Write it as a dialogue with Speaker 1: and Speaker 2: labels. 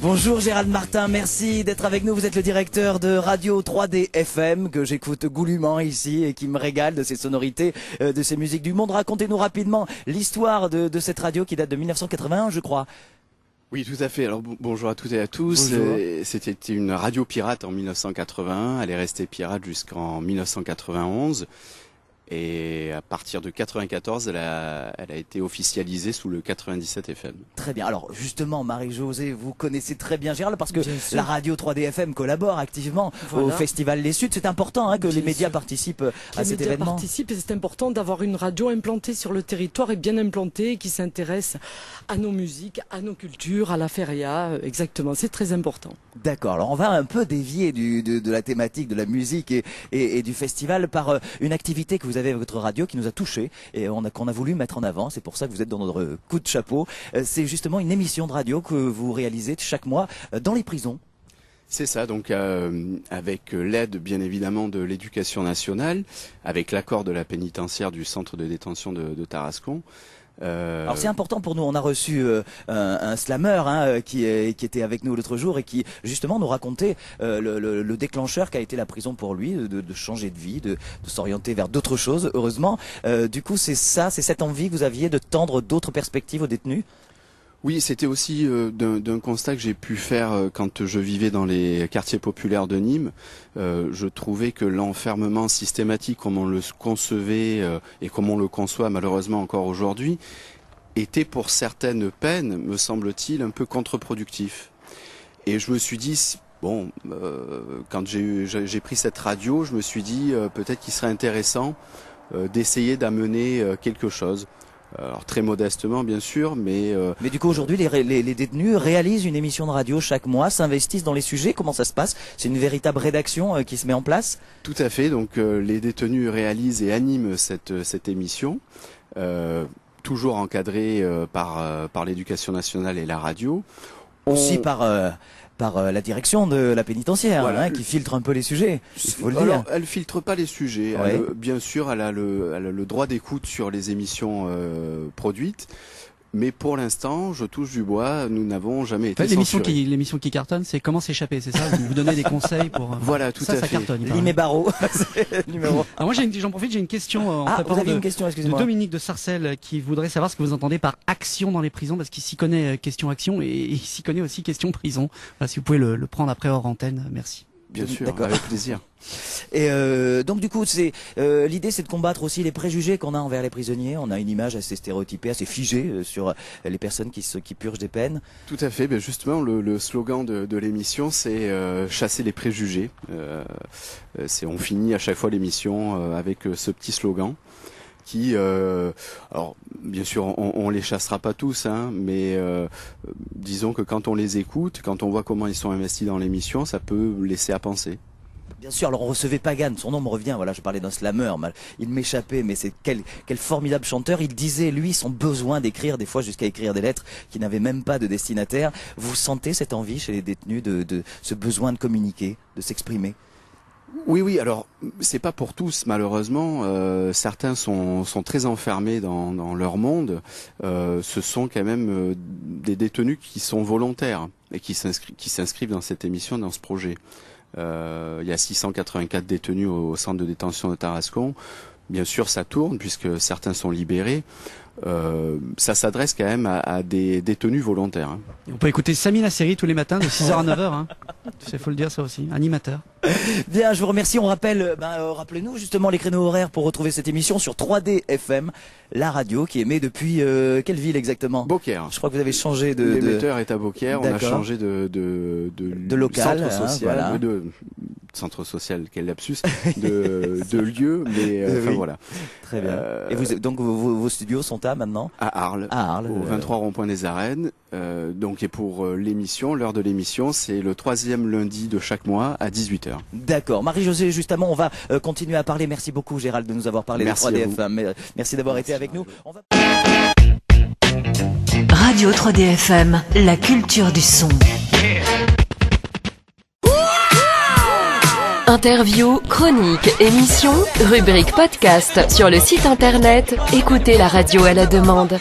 Speaker 1: Bonjour Gérald Martin, merci d'être avec nous. Vous êtes le directeur de Radio 3D FM que j'écoute goulûment ici et qui me régale de ces sonorités, de ces musiques du monde. Racontez-nous rapidement l'histoire de cette radio qui date de 1981, je crois.
Speaker 2: Oui, tout à fait. Alors bonjour à toutes et à tous. C'était une radio pirate en 1981. Elle est restée pirate jusqu'en 1991. Et à partir de 94, elle a été officialisée sous le 97 FM.
Speaker 1: Très bien. Alors justement, Marie-Josée, vous connaissez très bien Gérald parce que la radio 3D FM collabore activement au Festival Les Suds. C'est important que les médias participent à cet événement.
Speaker 3: Participent et c'est important d'avoir une radio implantée sur le territoire et bien implantée qui s'intéresse à nos musiques, à nos cultures, à la feria. Exactement, c'est très important.
Speaker 1: D'accord. Alors on va un peu dévier de la thématique de la musique et du festival par une activité que vous avez avec votre radio qui nous a touchés et qu'on a voulu mettre en avant. C'est pour ça que vous êtes dans notre coup de chapeau. C'est justement une émission de radio que vous réalisez chaque mois dans les prisons.
Speaker 2: C'est ça, donc avec l'aide bien évidemment de l'Éducation nationale, avec l'accord de la pénitentiaire du centre de détention de Tarascon.
Speaker 1: Alors c'est important pour nous, on a reçu un slammer qui était avec nous l'autre jour et qui justement nous racontait le déclencheur qu'a été la prison pour lui, de changer de vie, de s'orienter vers d'autres choses, heureusement. Du coup c'est cette envie que vous aviez de tendre d'autres perspectives aux détenus?
Speaker 2: Oui, c'était aussi d'un constat que j'ai pu faire quand je vivais dans les quartiers populaires de Nîmes. Je trouvais que l'enfermement systématique, comme on le concevait et comme on le conçoit malheureusement encore aujourd'hui, était pour certaines peines, me semble-t-il, un peu contre-productif. Et je me suis dit, bon, quand j'ai pris cette radio, je me suis dit peut-être qu'il serait intéressant d'essayer d'amener quelque chose. Alors très modestement bien sûr, mais
Speaker 1: du coup aujourd'hui les détenus réalisent une émission de radio chaque mois, s'investissent dans les sujets. Comment ça se passe? C'est une véritable rédaction qui se met en place?
Speaker 2: Tout à fait, donc les détenus réalisent et animent cette émission, toujours encadrée par l'Éducation nationale et la radio.
Speaker 1: Aussi par la direction de la pénitentiaire, voilà, qui filtre un peu les sujets.
Speaker 2: Alors, elle filtre pas les sujets.
Speaker 1: Ouais.
Speaker 2: Bien sûr, elle a le droit d'écoute sur les émissions produites. Mais pour l'instant, je touche du bois, nous n'avons jamais été censurés.
Speaker 4: L'émission qui cartonne, c'est Comment s'échapper, c'est ça? Vous donnez des conseils pour...
Speaker 2: Voilà, tout à fait.
Speaker 4: Ça cartonne.
Speaker 1: Limé Barreau, numéro.
Speaker 4: Alors moi, j'en profite, j'ai une question
Speaker 1: vous avez une question, excusez-moi.
Speaker 4: de Dominique de Sarcelles qui voudrait savoir ce que vous entendez par action dans les prisons, parce qu'il s'y connaît question action et il s'y connaît aussi question prison. Voilà, si vous pouvez le prendre après hors antenne, merci.
Speaker 2: Bien sûr, avec plaisir.
Speaker 1: Et donc du coup, l'idée, c'est de combattre aussi les préjugés qu'on a envers les prisonniers. On a une image assez stéréotypée, assez figée sur les personnes qui purgent des peines.
Speaker 2: Tout à fait. Ben justement, le slogan de l'émission, c'est chasser les préjugés. On finit à chaque fois l'émission avec ce petit slogan. Qui, alors bien sûr, on les chassera pas tous, mais disons que quand on les écoute, quand on voit comment ils sont investis dans l'émission, ça peut laisser à penser.
Speaker 1: Bien sûr, alors on recevait Pagan, son nom me revient, voilà, je parlais d'un slammer, il m'échappait, mais c'est quel formidable chanteur. Il disait, lui, son besoin d'écrire, des fois jusqu'à écrire des lettres qui n'avaient même pas de destinataire. Vous sentez cette envie chez les détenus de ce besoin de communiquer, de s'exprimer?
Speaker 2: Oui, alors c'est pas pour tous malheureusement. Certains sont très enfermés dans leur monde. Ce sont quand même des détenus qui sont volontaires et qui s'inscrivent dans cette émission, dans ce projet. Il y a 684 détenus au centre de détention de Tarascon. Bien sûr, ça tourne puisque certains sont libérés. Ça s'adresse quand même à des détenus volontaires.
Speaker 4: On peut écouter Samy Nasseri tous les matins de 6h à 9h. Il faut le dire ça aussi, animateur.
Speaker 1: Bien, je vous remercie. On rappelle, rappelez-nous justement les créneaux horaires pour retrouver cette émission sur 3D FM, la radio qui émet depuis quelle ville exactement?
Speaker 2: Beaucaire.
Speaker 1: Je crois que vous avez changé de...
Speaker 2: L'émetteur est à Beaucaire. On a changé de
Speaker 1: local,
Speaker 2: centre social,
Speaker 1: voilà.
Speaker 2: Centre social, quel lapsus, de lieu, mais enfin
Speaker 1: oui.
Speaker 2: Voilà.
Speaker 1: Très bien. Et donc vos studios sont à maintenant?
Speaker 2: À Arles. Au 23 rond-point des Arènes. Et pour l'émission, l'heure de l'émission, c'est le 3e lundi de chaque mois à 18h.
Speaker 1: D'accord. Marie-Josée, justement, on va continuer à parler. Merci beaucoup, Gérald, de nous avoir parlé de 3DFM. Merci d'avoir été avec nous.
Speaker 5: Radio 3DFM, la culture du son. Interviews, chroniques, émissions, rubriques podcast sur le site internet. Écoutez la radio à la demande.